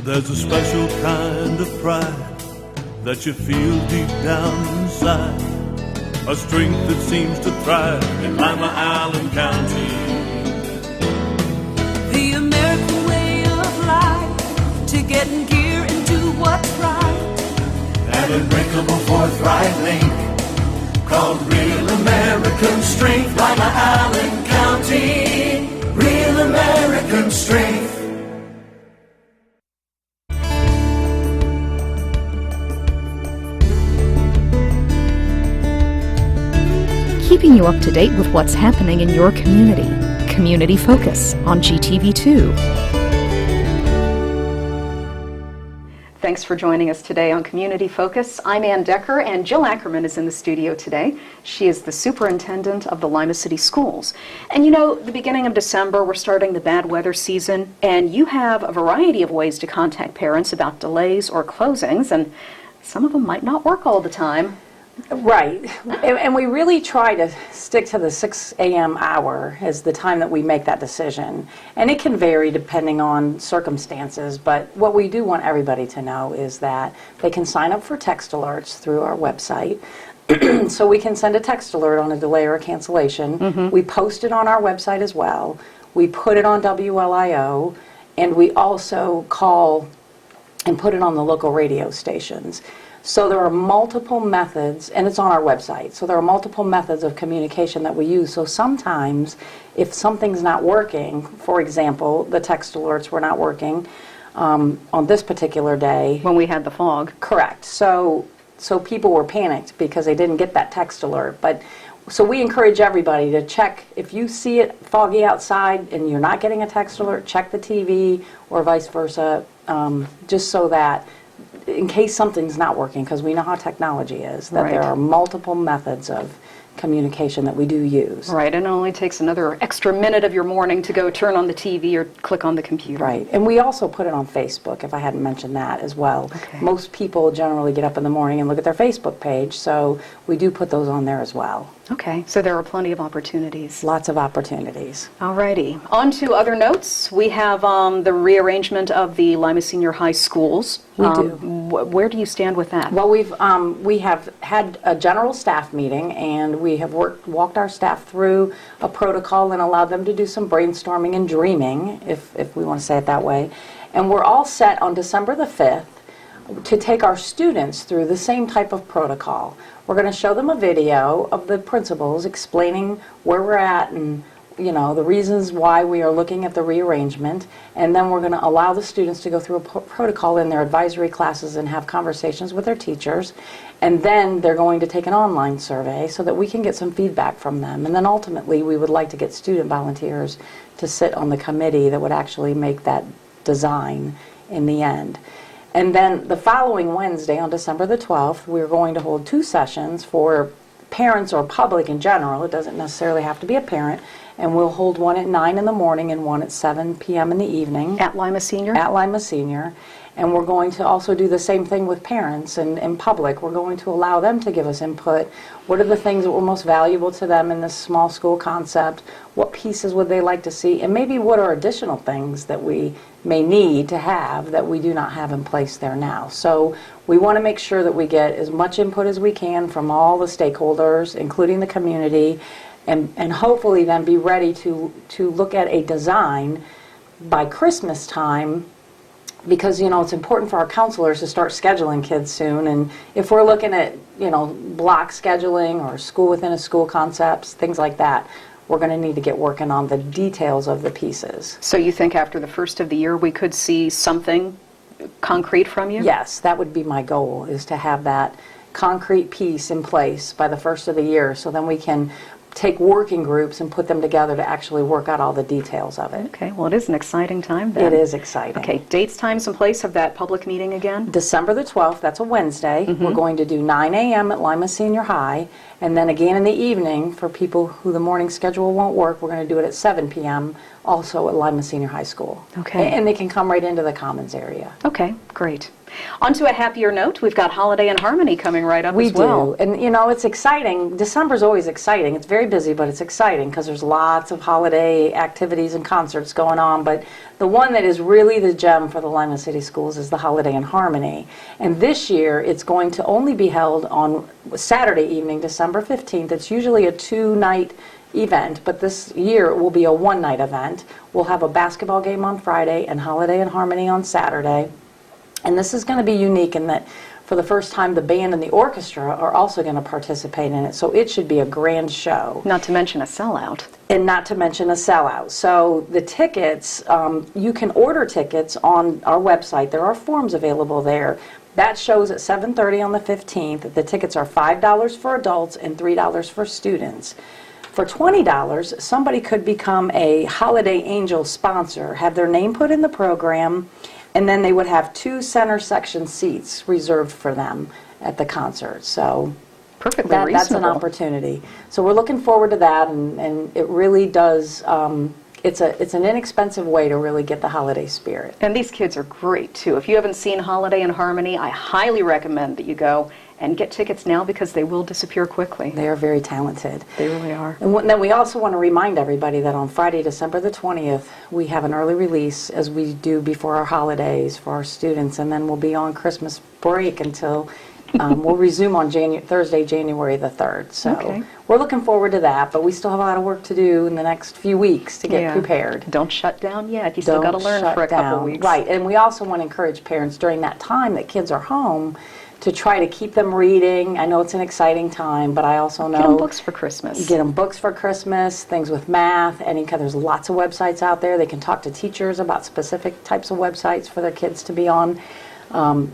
There's a special kind of pride that you feel deep down inside, a strength that seems to thrive in Lima, Allen County. The American way of life, to get in gear and do what's right. An unbreakable forthright link called real American strength. Lima, Allen County, real American strength. Keeping you up to date with what's happening in your community. Community Focus on GTV2. Thanks for joining us today on Community Focus. I'm Ann Decker, and Jill Ackerman is in the studio today. She is the superintendent of the Lima City Schools. And you know, the beginning of December, we're starting the bad weather season, and you have a variety of ways to contact parents about delays or closings, and some of them might not work all the time. Right, and we really try to stick to the 6 a.m. hour as the time that we make that decision. And it can vary depending on circumstances, but what we do want everybody to know is that they can sign up for text alerts through our website. So we can send a text alert on a delay or a cancellation. Mm-hmm. We post it on our website as well. We put it on WLIO, and we also call and put it on the local radio stations. So there are multiple methods, and it's on our website, so there are multiple methods of communication that we use. So sometimes, if something's not working, for example, the text alerts were not working on this particular day. When we had the fog. Correct. So people were panicked because they didn't get that text alert. But so we encourage everybody to check, if you see it foggy outside and you're not getting a text alert, check the TV or vice versa, just so that in case something's not working, because we know how technology is, that there are multiple methods of communication that we do use. Right, and it only takes another extra minute of your morning to go turn on the TV or click on the computer. Right, and we also put it on Facebook, if I hadn't mentioned that as well. Okay. Most people generally get up in the morning and look at their Facebook page, so we do put those on there as well. Okay, so there are plenty of opportunities. Lots of opportunities. Alrighty, on to other notes. We have the rearrangement of the Lima Senior High schools. We do. Where do you stand with that? Well, we have had a general staff meeting, and we have walked our staff through a protocol and allowed them to do some brainstorming and dreaming, if we want to say it that way. And we're all set on December the 5th to take our students through the same type of protocol. We're going to show them a video of the principals explaining where we're at and, you know, the reasons why we are looking at the rearrangement, and then we're going to allow the students to go through a protocol in their advisory classes and have conversations with their teachers, and then they're going to take an online survey so that we can get some feedback from them, and then ultimately we would like to get student volunteers to sit on the committee that would actually make that design in the end. And then the following Wednesday, on December the 12th, we're going to hold 2 sessions for parents or public in general. It doesn't necessarily have to be a parent. And we'll hold one at 9 in the morning and one at 7 p.m. in the evening. At Lima Senior? At Lima Senior. And we're going to also do the same thing with parents and in public. We're going to allow them to give us input. What are the things that were most valuable to them in this small school concept? What pieces would they like to see? And maybe what are additional things that we may need to have that we do not have in place there now. So we want to make sure that we get as much input as we can from all the stakeholders, including the community, and hopefully then be ready to look at a design by Christmas time, because, you know, it's important for our counselors to start scheduling kids soon. And if we're looking at, you know, block scheduling or school within a school concepts, things like that, we're going to need to get working on the details of the pieces. So you think after the first of the year we could see something concrete from you? Yes, that would be my goal, is to have that concrete piece in place by the first of the year, so then we can take working groups and put them together to actually work out all the details of it. Okay, well, it is an exciting time then. It is exciting. Okay, dates, times, and place of that public meeting again? December the 12th, that's a Wednesday. We're going to do 9 a.m. at Lima Senior High, and then again in the evening, for people who the morning schedule won't work, we're going to do it at 7 p.m. also at Lima Senior High School. Okay. And they can come right into the Commons area. Okay, great. On to a happier note, we've got Holiday in Harmony coming right up as well. We do, and you know, it's exciting. December's always exciting. It's very busy, but it's exciting because there's lots of holiday activities and concerts going on, but the one that is really the gem for the Lima City Schools is the Holiday in Harmony. And this year, it's going to only be held on Saturday evening, December 15th. It's usually a 2-night event, but this year it will be a 1-night event. We'll have a basketball game on Friday and Holiday in Harmony on Saturday. And this is going to be unique in that for the first time the band and the orchestra are also going to participate in it. So it should be a grand show. Not to mention a sellout. And not to mention a sellout. So the tickets, you can order tickets on our website. There are forms available there. That shows at 7:30 on the 15th. The tickets are $5 for adults and $3 for students. For $20, somebody could become a Holiday Angel sponsor, have their name put in the program, and then they would have 2 center section seats reserved for them at the concert. So Perfectly that's an reasonable. opportunity. So we're looking forward to that, and it really does, it's an inexpensive way to really get the holiday spirit. And these kids are great, too. If you haven't seen Holiday in Harmony, I highly recommend that you go and get tickets now because they will disappear quickly. They are very talented. They really are. And then we also want to remind everybody that on Friday, December the 20th, we have an early release, as we do before our holidays for our students, and then we'll be on Christmas break until we'll resume on Thursday, January the 3rd. So Okay. we're looking forward to that, but we still have a lot of work to do in the next few weeks to get prepared. Don't shut down yet. You still got to learn Don't for a shut couple down. weeks. Right, and we also want to encourage parents during that time that kids are home to try to keep them reading. I know it's an exciting time, but I also know... Get them books for Christmas. Get them books for Christmas, things with math, there's lots of websites out there. They can talk to teachers about specific types of websites for their kids to be on.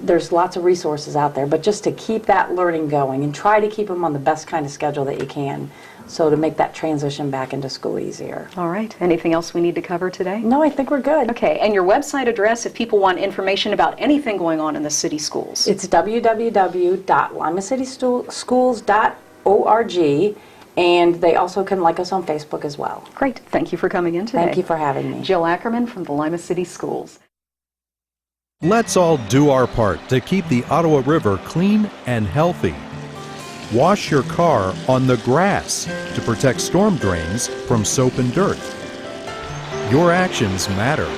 There's lots of resources out there, but just to keep that learning going and try to keep them on the best kind of schedule that you can, so to make that transition back into school easier. All right. Anything else we need to cover today? No, I think we're good. Okay. And your website address if people want information about anything going on in the city schools? It's www.limacitysschools.org, and they also can like us on Facebook as well. Great. Thank you for coming in today. Thank you for having me. Jill Ackerman from the Lima City Schools. Let's all do our part to keep the Ottawa River clean and healthy. Wash your car on the grass to protect storm drains from soap and dirt. Your actions matter.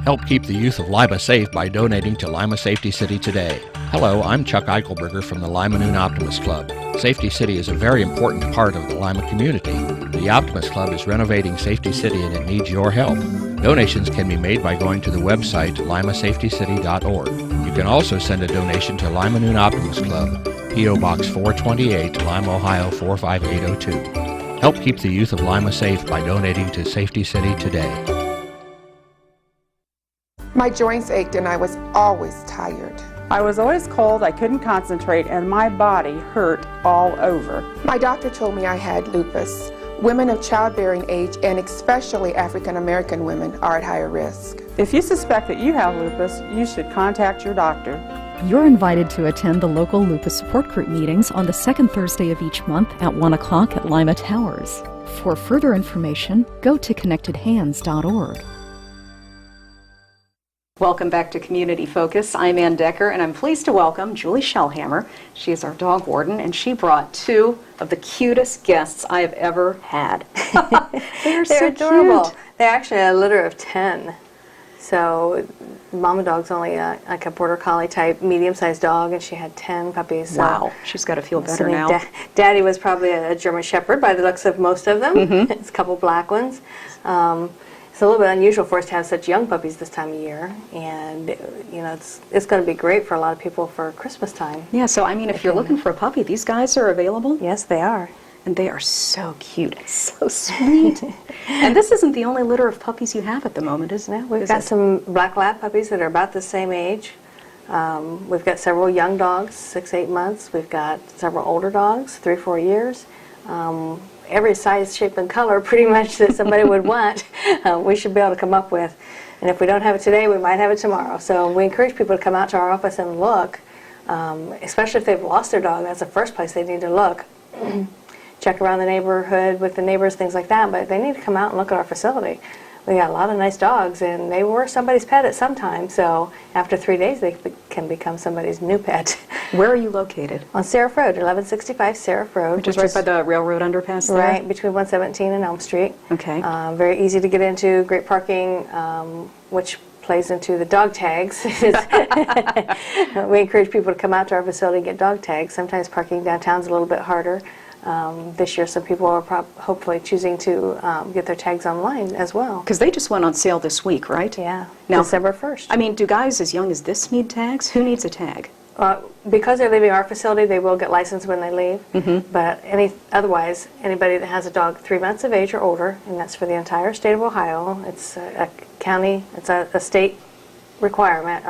Help keep the youth of Lima safe by donating to Lima Safety City today. Hello, I'm Chuck Eichelberger from the Lima Noon Optimist Club. Safety City is a very important part of the Lima community. The Optimist Club is renovating Safety City and it needs your help. Donations can be made by going to the website limasafetycity.org. You can also send a donation to Lima Noon Optimist Club, P.O. Box 428, Lima, Ohio 45802. Help keep the youth of Lima safe by donating to Safety City today. My joints ached and I was always tired. I was always cold, I couldn't concentrate, and my body hurt all over. My doctor told me I had lupus. Women of childbearing age, and especially African American women, are at higher risk. If you suspect that you have lupus, you should contact your doctor. You're invited to attend the local lupus support group meetings on the second Thursday of each month at 1 o'clock at Lima Towers. For further information, go to connectedhands.org. Welcome back to Community Focus. I'm Ann Decker, and I'm pleased to welcome Julie Shellhammer. She is our dog warden, and she brought 2 of the cutest guests I have ever had. They're so adorable. cute. They're actually a litter of 10. So Mama Dog's only like a Border Collie type medium-sized dog, and she had 10 puppies. So Wow, she's got to feel better now. Daddy was probably a German Shepherd by the looks of most of them. It's a couple black ones. It's a little bit unusual for us to have such young puppies this time of year, and it's going to be great for a lot of people for Christmas time. Yeah, so I mean, if you're looking for a puppy, these guys are available. Yes, they are. And they are so cute, so sweet. And this isn't the only litter of puppies you have at the moment, is it? We've got some black lab puppies that are about the same age. We've got several young dogs, 6-8 months. We've got several older dogs, 3-4 years. Every size, shape, and color pretty much that somebody would want, we should be able to come up with. And if we don't have it today, we might have it tomorrow. So we encourage people to come out to our office and look, especially if they've lost their dog. That's the first place they need to look. check around the neighborhood with the neighbors, things like that, but they need to come out and look at our facility. We got a lot of nice dogs, and they were somebody's pet at some time, so after 3 days they can become somebody's new pet. Where are you located? On Seraph Road, 1165 Seraph Road. Which is right by the railroad underpass there? Right, between 117 and Elm Street. Okay. Very easy to get into, great parking, which plays into the dog tags. We encourage people to come out to our facility and get dog tags. Sometimes parking downtown is a little bit harder. This year, some people are hopefully choosing to get their tags online as well. Because they just went on sale this week, right? Yeah, now, December 1st. I mean, do guys as young as this need tags? Who needs a tag? Because they're leaving our facility, they will get licensed when they leave. Mm-hmm. But otherwise, anybody that has a dog 3 months of age or older, and that's for the entire state of Ohio, it's a county, it's a state requirement.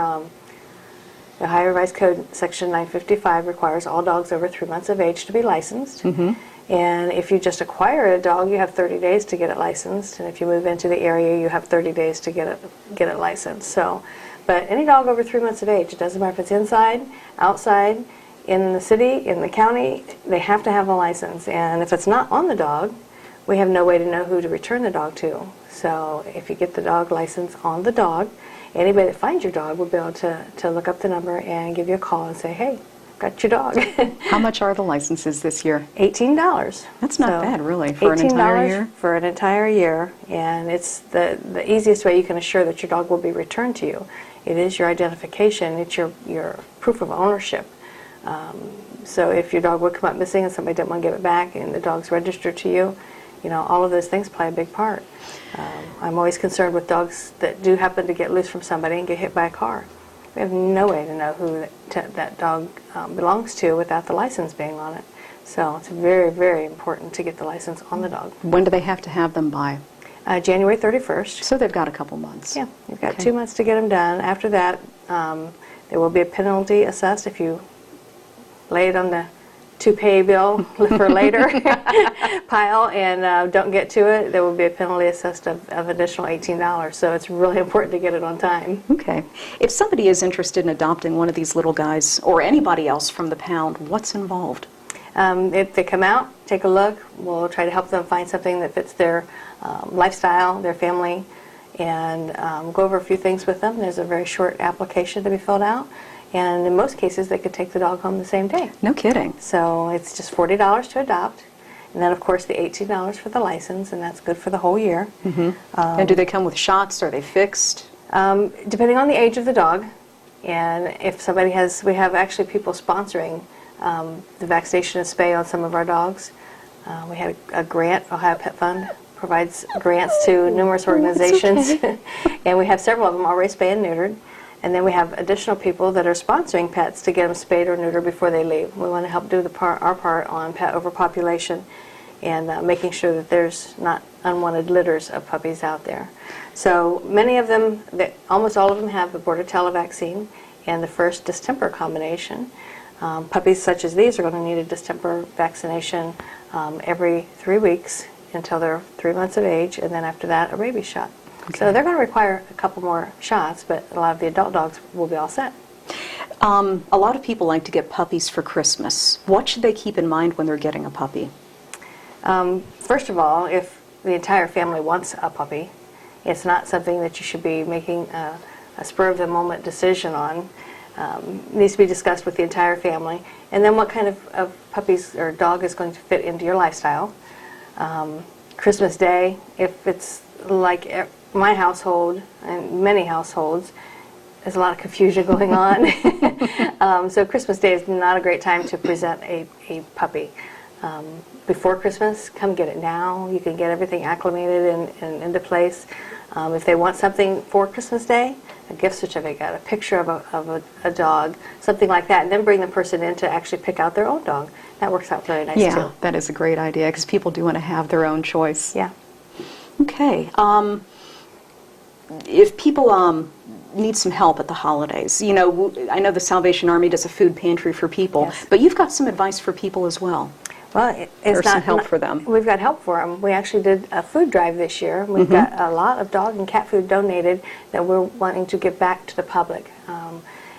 The Ohio Revised Code Section 955 requires all dogs over 3 months of age to be licensed. Mm-hmm. And if you just acquire a dog, you have 30 days to get it licensed. And if you move into the area, you have 30 days to get it licensed. So, but any dog over 3 months of age, it doesn't matter if it's inside, outside, in the city, in the county, they have to have a license. And if it's not on the dog, we have no way to know who to return the dog to. So if you get the dog license on the dog, anybody that finds your dog will be able to look up the number and give you a call and say, hey, got your dog. How much are the licenses this year? $18. That's not bad, really, for an entire year. For an entire year, and it's the easiest way you can assure that your dog will be returned to you. It is your identification. It's your proof of ownership. So if your dog would come up missing and somebody didn't want to give it back and the dog's registered to you, you know, all of those things play a big part. I'm always concerned with dogs that do happen to get loose from somebody and get hit by a car. We have no way to know who that dog belongs to without the license being on it. So it's very, very important to get the license on the dog. When do they have to have them by? January 31st. So they've got a couple months. Yeah, you've got 2 months to get them done. After that, there will be a penalty assessed if you lay it on the to-pay bill for later pile and don't get to it. There will be a penalty assessed of additional $18. So it's really important to get it on time. Okay. If somebody is interested in adopting one of these little guys or anybody else from the pound, what's involved? If they come out, take a look, we'll try to help them find something that fits their lifestyle, their family, and go over a few things with them. There's a very short application to be filled out, and in most cases they could take the dog home the same day. No kidding. So it's just $40 to adopt, and then of course the $18 for the license, and that's good for the whole year. Mm-hmm. And do they come with shots? Are they fixed? Depending on the age of the dog, and if somebody has, we have actually people sponsoring the vaccination and spay on some of our dogs. We had a grant, Ohio Pet Fund provides grants to numerous organizations, okay. And we have several of them already spayed and neutered. And then we have additional people that are sponsoring pets to get them spayed or neutered before they leave. We want to help do our part on pet overpopulation and making sure that there's not unwanted litters of puppies out there. So many of them, almost all of them have the Bordetella vaccine and the first distemper combination. Puppies such as these are going to need a distemper vaccination every 3 weeks until they're 3 months of age, and then after that a rabies shot. Okay. So they're going to require a couple more shots, but a lot of the adult dogs will be all set. A lot of people like to get puppies for Christmas. What should they keep in mind when they're getting a puppy? First of all, if the entire family wants a puppy, it's not something that you should be making a spur-of-the-moment decision on. Needs to be discussed with the entire family. And then what kind of puppies or dog is going to fit into your lifestyle. Christmas Day, if it's like my household and many households, there's a lot of confusion going on. So Christmas Day is not a great time to present a puppy. Before Christmas, come get it now. You can get everything acclimated and into place. If they want something for Christmas Day, a gift certificate, a picture of a dog, something like that, and then bring the person in to actually pick out their own dog. That works out very nice too. Yeah, that is a great idea because people do want to have their own choice. Yeah. Okay. If people need some help at the holidays, you know, I know the Salvation Army does a food pantry for people, yes. But you've got some advice for people as well. Well, There's some help for them. We've got help for them. We actually did a food drive this year. We've got a lot of dog and cat food donated that we're wanting to give back to the public.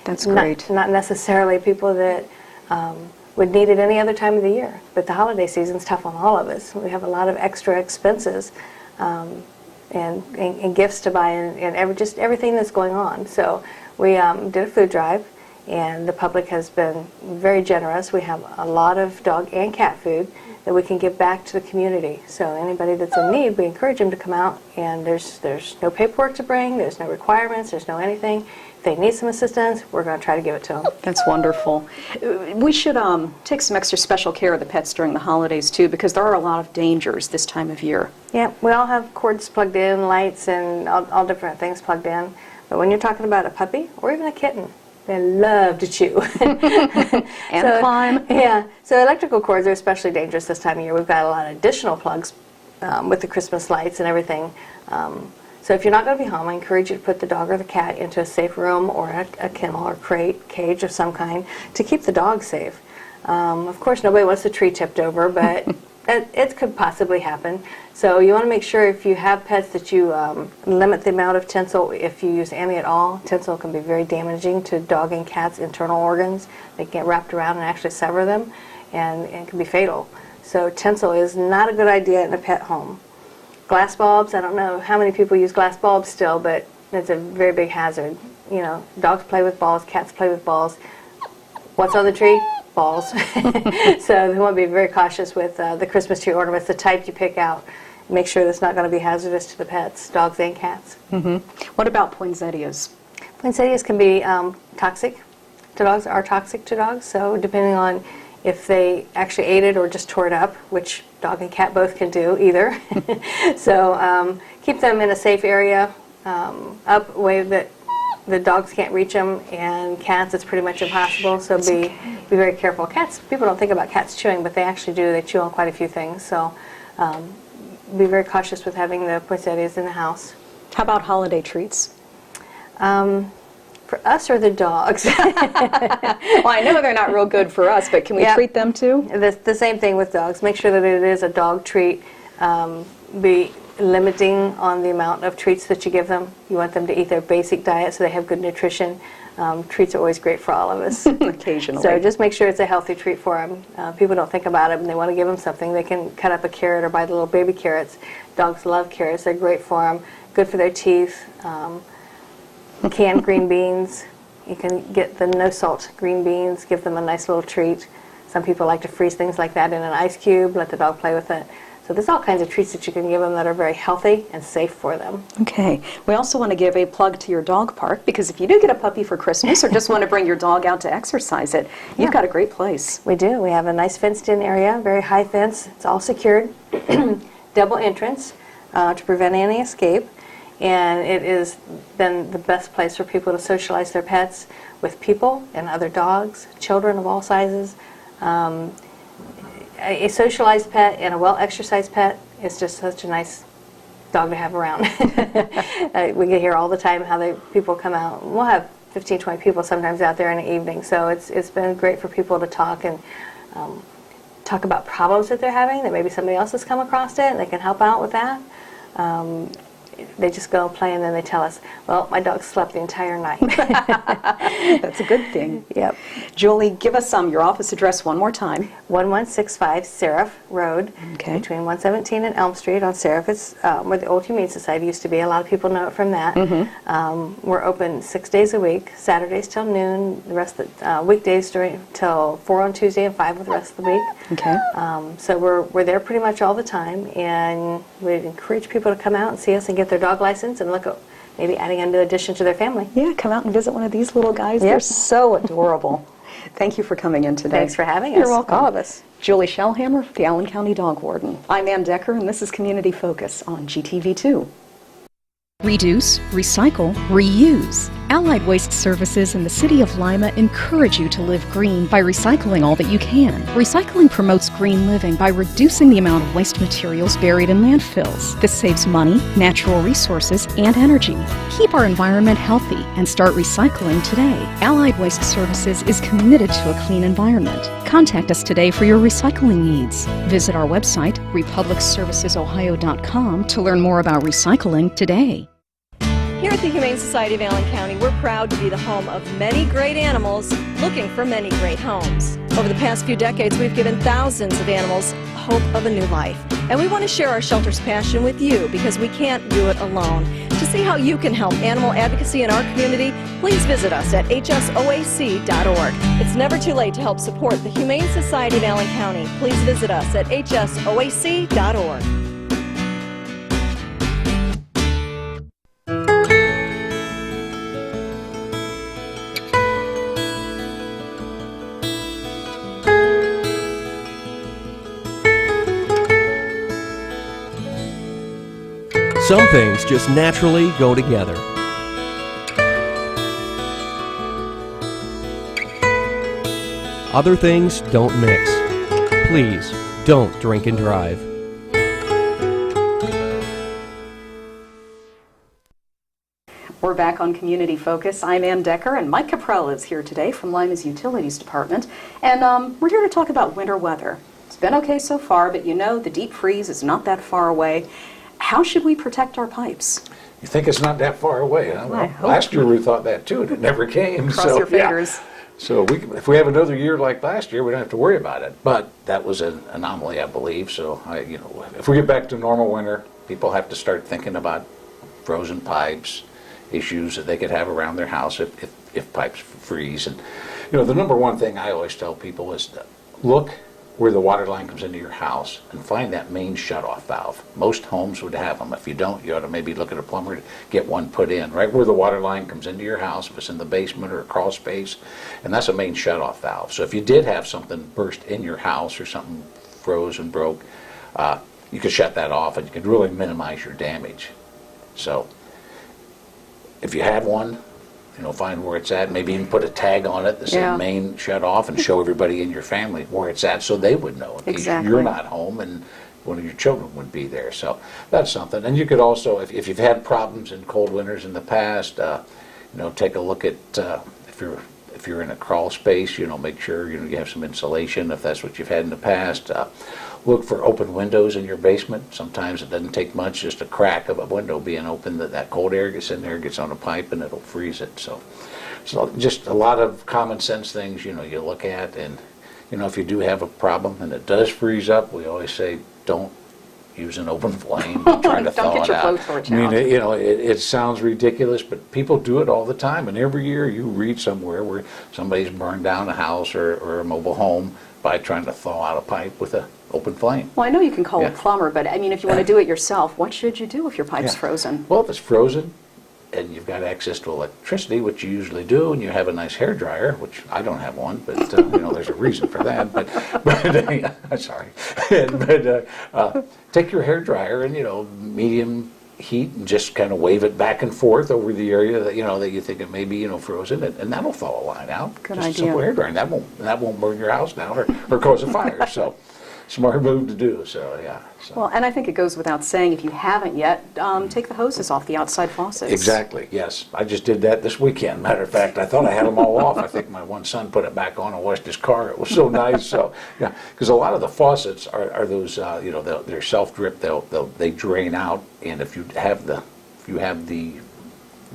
That's great. Not necessarily people that would need it any other time of the year. But the holiday season's tough on all of us. We have a lot of extra expenses and gifts to buy and just everything that's going on. So we did a food drive, and the public has been very generous. We have a lot of dog and cat food that we can give back to the community. So anybody that's in need, we encourage them to come out, and there's no paperwork to bring, there's no requirements, there's no anything. If they need some assistance, we're going to try to give it to them. That's wonderful. We should take some extra special care of the pets during the holidays too, because there are a lot of dangers this time of year. Yeah, we all have cords plugged in, lights, and all different things plugged in. But when you're talking about a puppy or even a kitten, they love to chew. And climb. Yeah, so electrical cords are especially dangerous this time of year. We've got a lot of additional plugs with the Christmas lights and everything. So if you're not going to be home, I encourage you to put the dog or the cat into a safe room or a kennel or crate, cage of some kind to keep the dog safe. Of course, nobody wants the tree tipped over, but it could possibly happen. So you want to make sure if you have pets that you limit the amount of tinsel. If you use any at all, tinsel can be very damaging to dog and cat's internal organs. They get wrapped around and actually sever them, and it can be fatal. So tinsel is not a good idea in a pet home. Glass bulbs, I don't know how many people use glass bulbs still, but it's a very big hazard. You know, dogs play with balls, cats play with balls. What's on the tree? Balls. So we want to be very cautious with the Christmas tree ornaments, the type you pick out. Make sure that's not going to be hazardous to the pets, dogs and cats. Mm-hmm. What about poinsettias? Poinsettias can be toxic to dogs, are toxic to dogs, so depending on if they actually ate it or just tore it up, which dog and cat both can do either. So keep them in a safe area, up a way that the dogs can't reach them, and cats it's pretty much impossible, so be very careful. Cats, people don't think about cats chewing, but they actually do. They chew on quite a few things, so be very cautious with having the poinsettias in the house. How about holiday treats? For us or the dogs? Well, I know they're not real good for us, but can we treat them too? The same thing with dogs. Make sure that it is a dog treat. Be limiting on the amount of treats that you give them. You want them to eat their basic diet so they have good nutrition. Treats are always great for all of us. Occasionally. So just make sure it's a healthy treat for them. People don't think about it and they want to give them something. They can cut up a carrot or buy the little baby carrots. Dogs love carrots. They're great for them. Good for their teeth. Canned green beans. You can get the no-salt green beans. Give them a nice little treat. Some people like to freeze things like that in an ice cube. Let the dog play with it. So there's all kinds of treats that you can give them that are very healthy and safe for them. Okay. We also want to give a plug to your dog park, because if you do get a puppy for Christmas or just want to bring your dog out to exercise it, you've got a great place. We do. We have a nice fenced-in area, very high fence. It's all secured, double entrance to prevent any escape. And it has been the best place for people to socialize their pets with people and other dogs, children of all sizes. A socialized pet and a well-exercised pet is just such a nice dog to have around. We get here all the time how people come out. We'll have 15, 20 people sometimes out there in the evening. So it's been great for people to talk and talk about problems that they're having, that maybe somebody else has come across it and they can help out with that. They just go and play, and then they tell us, well, my dog slept the entire night. That's a good thing. Yep. Julie, give us your office address one more time. 1165 Seraph Road, between 117 and Elm Street on Seraph. It's where the old Humane Society used to be. A lot of people know it from that. We're open 6 days a week, Saturdays till noon, the rest of the weekdays till 4 on Tuesday and 5 with the rest of the week. Okay. So we're there pretty much all the time, and we encourage people to come out and see us and get their dog license and look at maybe adding an addition to their family. Yeah, come out and visit one of these little guys. They're so adorable. Thank you for coming in today. Thanks for having us. You're welcome. All of us. Julie Shellhammer, the Allen County Dog Warden. I'm Ann Decker, and this is Community Focus on GTV2. Reduce, recycle, reuse. Allied Waste Services in the City of Lima encourage you to live green by recycling all that you can. Recycling promotes green living by reducing the amount of waste materials buried in landfills. This saves money, natural resources, and energy. Keep our environment healthy and start recycling today. Allied Waste Services is committed to a clean environment. Contact us today for your recycling needs. Visit our website, republicservicesohio.com, to learn more about recycling today. Here at the Humane Society of Allen County, we're proud to be the home of many great animals looking for many great homes. Over the past few decades, we've given thousands of animals hope of a new life. And we want to share our shelter's passion with you because we can't do it alone. To see how you can help animal advocacy in our community, please visit us at hsoac.org. It's never too late to help support the Humane Society of Allen County. Please visit us at hsoac.org. Some things just naturally go together. Other things don't mix. Please, don't drink and drive. We're back on Community Focus. I'm Ann Decker, and Mike Caprella is here today from Lima's Utilities Department. And we're here to talk about winter weather. It's been okay so far, but you know the deep freeze is not that far away. How should we protect our pipes? You think it's not that far away, huh? Well, last year we thought that too, and it never came. Cross your fingers. Yeah. So if we have another year like last year, we don't have to worry about it. But that was an anomaly, I believe. So, if we get back to normal winter, people have to start thinking about frozen pipes, issues that they could have around their house if pipes freeze. And the number one thing I always tell people is to look where the water line comes into your house and find that main shutoff valve. Most homes would have them. If you don't, you ought to maybe look at a plumber to get one put in right where the water line comes into your house, if it's in the basement or a crawl space, and that's a main shutoff valve. So if you did have something burst in your house or something froze and broke, you could shut that off and you could really minimize your damage. So if you have one, find where it's at, maybe even put a tag on it that said main shut off and show everybody in your family where it's at so they would know in case you're not home and one of your children would be there. So that's something. And you could also, if you've had problems in cold winters in the past, take a look at if you're in a crawl space, make sure you have some insulation if that's what you've had in the past. Look for open windows in your basement. Sometimes it doesn't take much, just a crack of a window being open, that cold air gets in there, gets on a pipe, and it'll freeze it. So just a lot of common sense things, you look at. And, if you do have a problem and it does freeze up, we always say don't use an open flame. Try to thaw it out. It sounds ridiculous, but people do it all the time. And every year you read somewhere where somebody's burned down a house or a mobile home by trying to thaw out a pipe with an open flame. Well, I know you can call a plumber, but if you want to do it yourself, what should you do if your pipe's frozen? Well, if it's frozen and you've got access to electricity, which you usually do, and you have a nice hair dryer, which I don't have one, but there's a reason for that. But sorry. But take your hair dryer and medium heat and just kind of wave it back and forth over the area that that you think it may be frozen, and that'll thaw a line out. Good just idea. A simple hair dryer, and that won't burn your house down or cause a fire. So smart move to do. So yeah. Well, and I think it goes without saying, if you haven't yet, take the hoses off the outside faucets. Exactly. Yes, I just did that this weekend. Matter of fact, I thought I had them all off. I think my one son put it back on and washed his car. It was so nice. So yeah, because a lot of the faucets are those they're self-drip. They drain out, and if you have the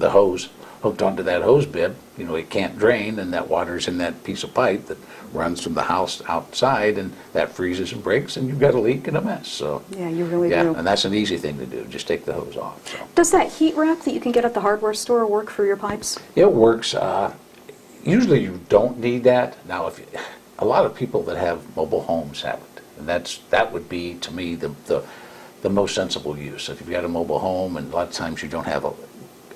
hose hooked onto that hose bib, it can't drain, and that water's in that piece of pipe that runs from the house outside, and that freezes and breaks, and you've got a leak and a mess. So yeah, you really do. And that's an easy thing to do. Just take the hose off. So. Does that heat wrap that you can get at the hardware store work for your pipes? It works. Usually you don't need that. Now, a lot of people that have mobile homes have it, and that would be, to me, the most sensible use. If you've got a mobile home, and a lot of times you don't have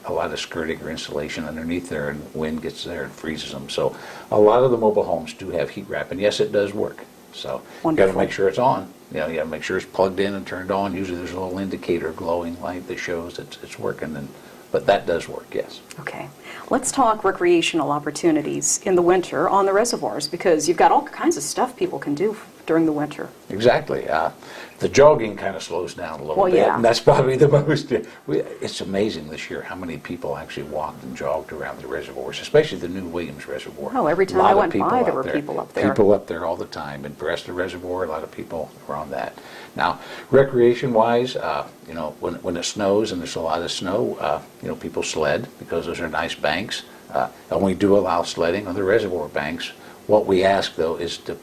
a lot of skirting or insulation underneath there, and wind gets there and freezes them. So a lot of the mobile homes do have heat wrap, and yes, it does work. So you got to make sure it's on. You got to make sure it's plugged in and turned on. Usually there's a little indicator glowing light that shows it's working, but that does work, yes. Okay. Let's talk recreational opportunities in the winter on the reservoirs, because you've got all kinds of stuff people can do during the winter. Exactly. The jogging kind of slows down a little bit, and that's probably the most. It's amazing this year how many people actually walked and jogged around the reservoirs, especially the new Williams Reservoir. Oh, every time I went by, there were people up there. People up there all the time. In Bresta Reservoir, a lot of people are on that. Now, recreation-wise, when it snows and there's a lot of snow, people sled because those are nice banks. And we do allow sledding on the reservoir banks What we ask, though, is to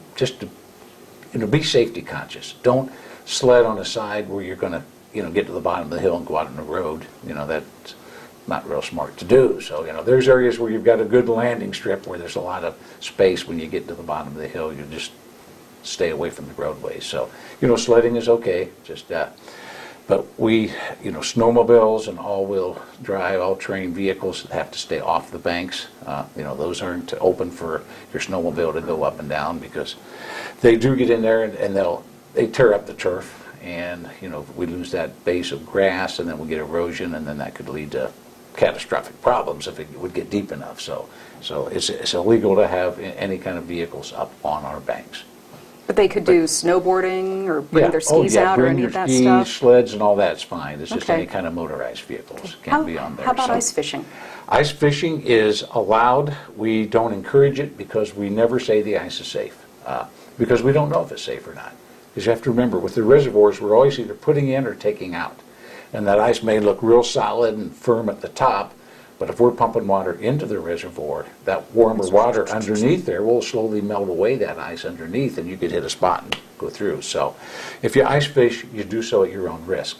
be safety conscious. Don't sled on a side where you're going to get to the bottom of the hill and go out on the road. That's not real smart to do. So, there's areas where you've got a good landing strip where there's a lot of space. When you get to the bottom of the hill, you just stay away from the roadways. So, sledding is okay, but we, snowmobiles and all-wheel drive, all-terrain vehicles have to stay off the banks. Those aren't open for your snowmobile to go up and down, because they do get in there and they tear up the turf. And, we lose that base of grass, and then we get erosion, and then that could lead to catastrophic problems if it would get deep enough. So it's illegal to have any kind of vehicles up on our banks. But they could do snowboarding or bring their skis out or any of that skis, stuff? sleds, and all that's fine. It's just any kind of motorized vehicles can't be on there. How about ice fishing? Ice fishing is allowed. We don't encourage it because we never say the ice is safe, because we don't know if it's safe or not. Because you have to remember, with the reservoirs, we're always either putting in or taking out. And that ice may look real solid and firm at the top, but if we're pumping water into the reservoir, that warmer water underneath there will slowly melt away that ice underneath, and you could hit a spot and go through. So if you ice fish, you do so at your own risk.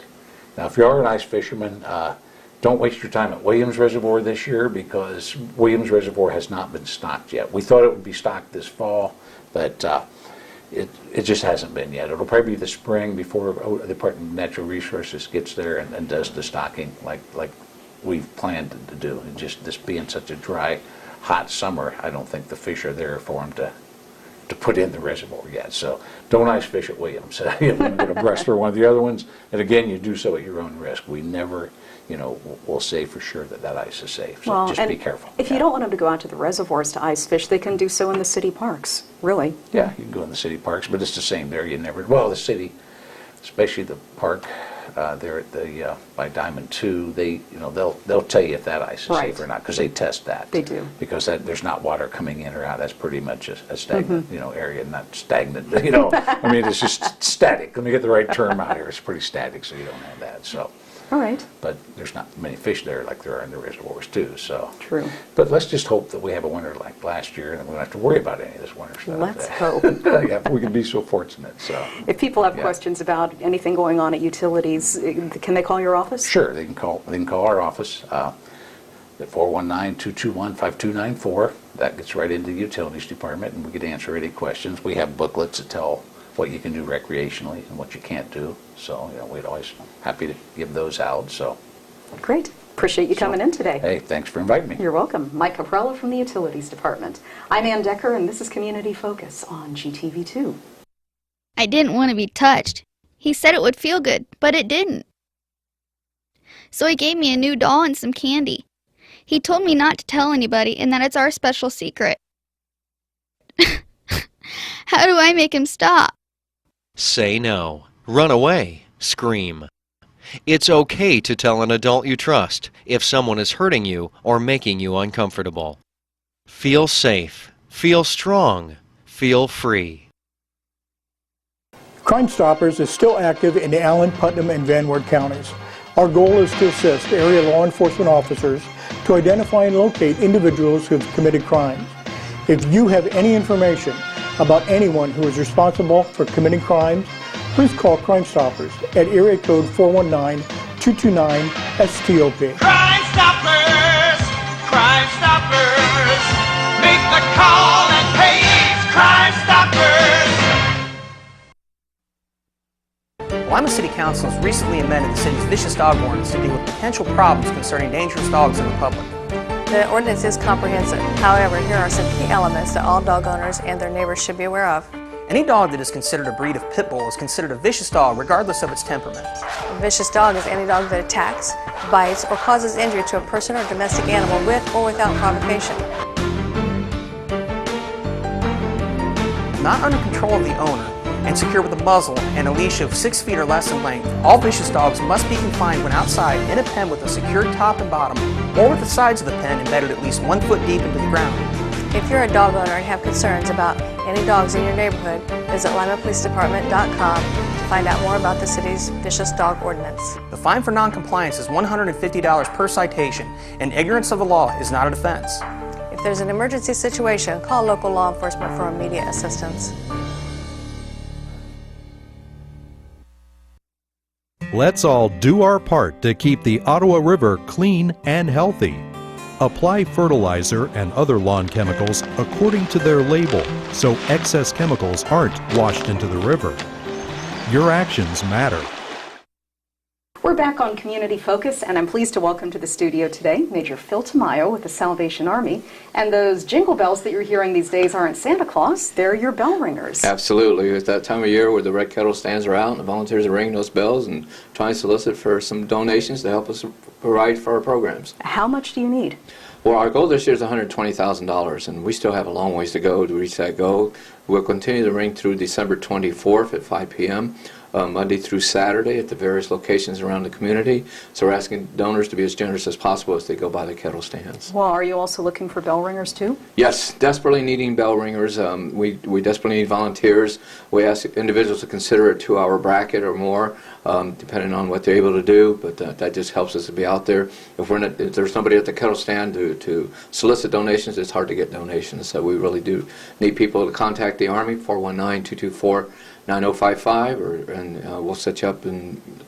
Now, if you are an ice fisherman, don't waste your time at Williams Reservoir this year, because Williams Reservoir has not been stocked yet. We thought it would be stocked this fall, but it just hasn't been yet. It'll probably be the spring before the Department of Natural Resources gets there and does the stocking like we've planned to do. And just this being such a dry, hot summer, I don't think the fish are there for them to put in the reservoir yet. So don't ice fish at Williams. You want to go to Brest or one of the other ones. And again, you do so at your own risk. We never, will say for sure that ice is safe. So just be careful. If you don't want them to go out to the reservoirs to ice fish, they can do so in the city parks, really. Yeah, you can go in the city parks, but it's the same there. The city, especially the park there at the by Diamond 2, they'll tell you if that ice is safe or not, because they test that. They do. Because there's not water coming in or out. That's pretty much a stagnant, area, not stagnant. I mean, it's just static. Let me get the right term out here. It's pretty static, so you don't have that. So. All right. But there's not many fish there like there are in the reservoirs too. So. True. But let's just hope that we have a winter like last year, and we don't have to worry about any of this winter stuff. Let's hope. Yeah, if we can be so fortunate. So. If people have questions about anything going on at utilities, can they call your office? Sure, they can call our office at 419-221-5294. That gets right into the utilities department, and we can answer any questions. We have booklets that tell what you can do recreationally and what you can't do. So, we'd always happy to give those out. So, great. Appreciate you coming in today. Hey, thanks for inviting me. You're welcome. Mike Caprella from the Utilities Department. I'm Ann Decker, and this is Community Focus on GTV2. I didn't want to be touched. He said it would feel good, but it didn't. So he gave me a new doll and some candy. He told me not to tell anybody and that it's our special secret. How do I make him stop? Say no. Run away. Scream. It's okay to tell an adult you trust if someone is hurting you or making you uncomfortable. Feel safe. Feel strong. Feel free. Crime Stoppers is still active in the Allen, Putnam, and Van Wert counties. Our goal is to assist area law enforcement officers to identify and locate individuals who have committed crimes. If you have any information about anyone who is responsible for committing crimes, please call Crime Stoppers at area code 419-229-STOP. Crime Stoppers! Crime Stoppers! Make the call and pay it's Crime Stoppers! Lima City Council has recently amended the city's vicious dog ordinance to deal with potential problems concerning dangerous dogs in the public. The ordinance is comprehensive. However, here are some key elements that all dog owners and their neighbors should be aware of. Any dog that is considered a breed of pit bull is considered a vicious dog regardless of its temperament. A vicious dog is any dog that attacks, bites, or causes injury to a person or domestic animal with or without provocation. Not under control of the owner and secure with a muzzle and a leash of 6 feet or less in length, all vicious dogs must be confined when outside in a pen with a secured top and bottom, or with the sides of the pen embedded at least 1 foot deep into the ground. If you're a dog owner and have concerns about any dogs in your neighborhood, visit limapolicedepartment.com to find out more about the city's vicious dog ordinance. The fine for non-compliance is $150 per citation, and ignorance of the law is not a defense. If If there's an emergency situation, call local law enforcement for immediate assistance. Let's all do our part to keep the Ottawa River clean and healthy. Apply fertilizer and other lawn chemicals according to their label so excess chemicals aren't washed into the river. Your actions matter. We're back on Community Focus, and I'm pleased to welcome to the studio today Major Phil Tamayo with the Salvation Army. And those jingle bells that you're hearing these days aren't Santa Claus, they're your bell ringers. Absolutely. It's that time of year where the red kettle stands are out and the volunteers are ringing those bells and trying to solicit for some donations to help us provide for our programs. How much do you need? Well, our goal this year is $120,000, and we still have a long ways to go to reach that goal. We'll continue to ring through December 24th at 5 p.m., Monday through Saturday at the various locations around the community. So we're asking donors to be as generous as possible as they go by the kettle stands. Well, are you also looking for bell ringers too? Yes, desperately needing bell ringers. We desperately need volunteers. We ask individuals to consider a 2-hour bracket or more, depending on what they're able to do, but that just helps us to be out there. If there's somebody at the kettle stand to solicit donations, it's hard to get donations. So we really do need people to contact the Army, 419-224-9055, and we'll set you up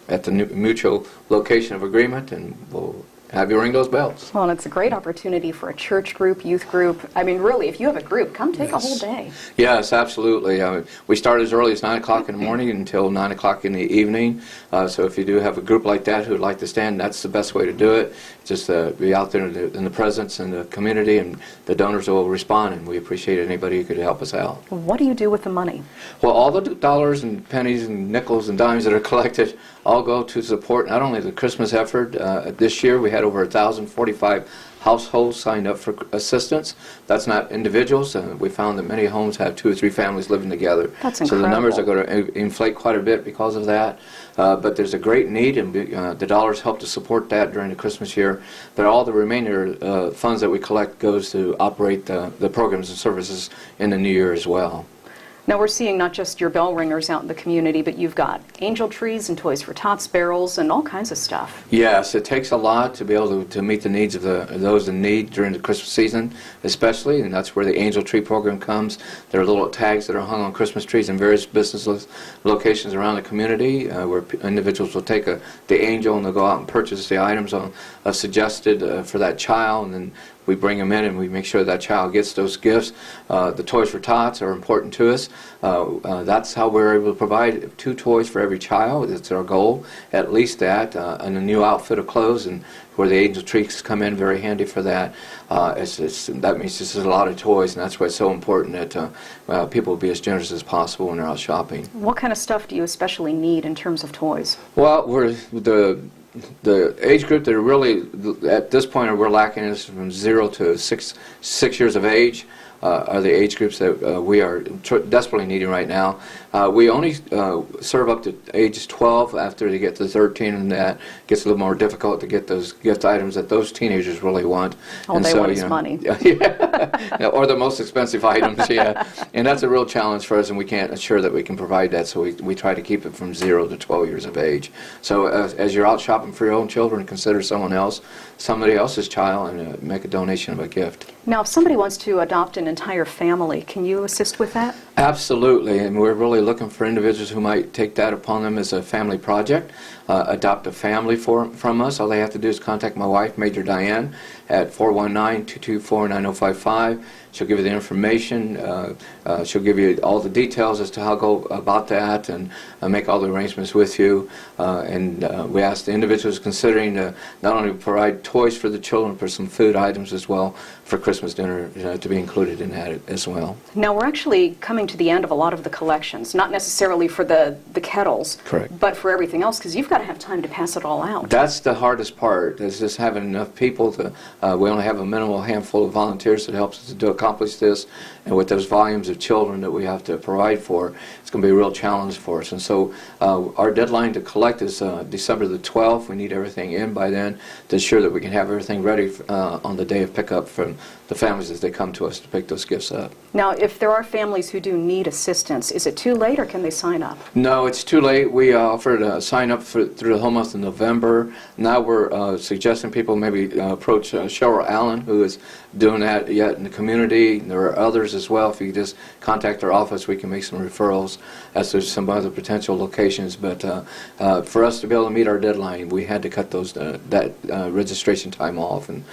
at the mutual location of agreement, and we'll have you ring those bells. Well, and it's a great opportunity for a church group, youth group. I mean, really, if you have a group, come take a whole day. Yes, absolutely. We start as early as 9 o'clock in the morning until 9 o'clock in the evening. So if you do have a group like that who would like to stand, that's the best way to do it. Just be out there in the presence and the community, and the donors will respond, and we appreciate anybody who could help us out. What do you do with the money? Well, all the dollars and pennies and nickels and dimes that are collected all go to support not only the Christmas effort. This year we had over 1,045 households signed up for assistance. That's not individuals. We found that many homes have 2 or 3 families living together. That's incredible. So the numbers are going to inflate quite a bit because of that. But there's a great need, and the dollars help to support that during the Christmas year. But all the remainder funds that we collect goes to operate the programs and services in the new year as well. Now we're seeing not just your bell ringers out in the community, but you've got angel trees and Toys for Tots barrels and all kinds of stuff. Yes, it takes a lot to be able to meet the needs of those in need during the Christmas season, especially, and that's where the angel tree program comes. There are little tags that are hung on Christmas trees in various business locations around the community where individuals will take the angel and they'll go out and purchase the items suggested for that child, and then we bring them in and we make sure that child gets those gifts. The Toys for Tots are important to us. That's how we're able to provide 2 toys for every child. It's our goal, at least that, and a new outfit of clothes, and where the angel trees come in very handy for that. That means this is a lot of toys, and that's why it's so important that people be as generous as possible when they're out shopping. What kind of stuff do you especially need in terms of toys? Well, the age group that are really, at this point, we're lacking is from 0 to 6 years of age. Are the age groups that we are desperately needing right now. We only serve up to ages 12. After they get to 13, and that gets a little more difficult to get those gift items that those teenagers really want. All they want is money. Yeah, or the most expensive items, yeah. And that's a real challenge for us, and we can't assure that we can provide that, so we try to keep it from 0 to 12 years of age. So as you're out shopping for your own children, consider somebody else's child, and make a donation of a gift. Now, if somebody wants to adopt an entire family, can you assist with that? Absolutely, and we're really looking for individuals who might take that upon them as a family project, adopt a family from us. All they have to do is contact my wife, Major Diane, at 419-224-9055. She'll give you the information. She'll give you all the details as to how to go about that, and make all the arrangements with you. And we ask the individuals considering not only provide toys for the children, but some food items as well for Christmas dinner to be included in that as well. Now we're actually coming to the end of a lot of the collections, not necessarily for the kettles, correct, but for everything else, because you've got to have time to pass it all out. That's the hardest part, is just having enough people to, we only have a minimal handful of volunteers that helps us to accomplish this, and with those volumes of children that we have to provide for, it's going to be a real challenge for us. And so our deadline to collect is December the 12th. We need everything in by then to ensure that we can have everything ready on the day of pickup from the families as they come to us to pick those gifts up. Now, if there are families who do need assistance, is it too late or can they sign up? No, it's too late. We offered a sign up through the whole month of November. Now we're suggesting people maybe approach Cheryl Allen, who is doing that yet in the community. There are others as well. If you just contact our office, we can make some referrals as to some other potential locations. But for us to be able to meet our deadline, we had to cut those that registration time off, and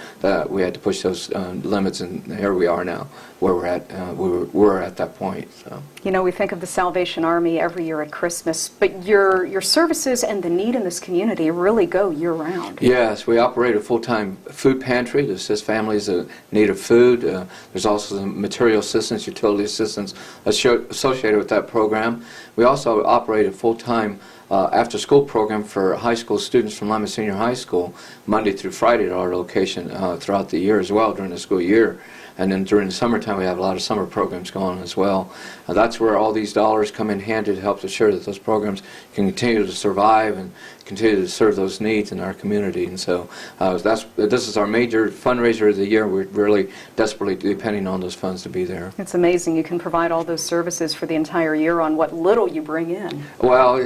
we had to push those limits. And here we are now, where we're at. We're at that point. So. You know, we think of the Salvation Army every year at Christmas, but your services and the need in this community really go year-round. Yes, we operate a full-time food pantry to assist families in need of food. There's also some material assistance, utility assistance associated with that program. We also operate a full-time after-school program for high school students from Lima Senior High School, Monday through Friday at our location throughout the year as well, during the school year. And then during the summertime, we have a lot of summer programs going on as well. That's where all these dollars come in handy to help ensure that those programs can continue to survive and continue to serve those needs in our community. And so this is our major fundraiser of the year. We're really desperately depending on those funds to be there. It's amazing you can provide all those services for the entire year on what little you bring in. Well,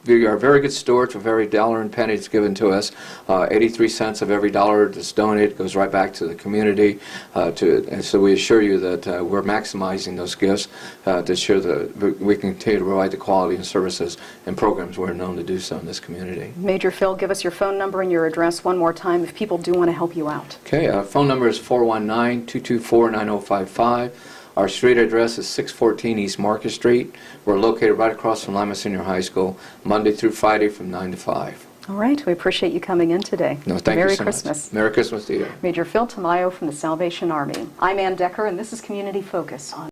we are very good stewards of every dollar and penny that's given to us. 83 cents of every dollar that's donated goes right back to the community. And so we assure you that we're maximizing those gifts to ensure that we can continue to provide the quality and services and programs we're known to do so in this community. Major Phil, give us your phone number and your address one more time if people do want to help you out. Okay, our phone number is 419-224-9055. Our street address is 614 East Market Street. We're located right across from Lima Senior High School, Monday through Friday from 9 to 5. All right, we appreciate you coming in today. No, thank you Merry so Christmas. much. Merry Christmas to you. Major Phil Tamayo from the Salvation Army. I'm Ann Decker, and this is Community Focus on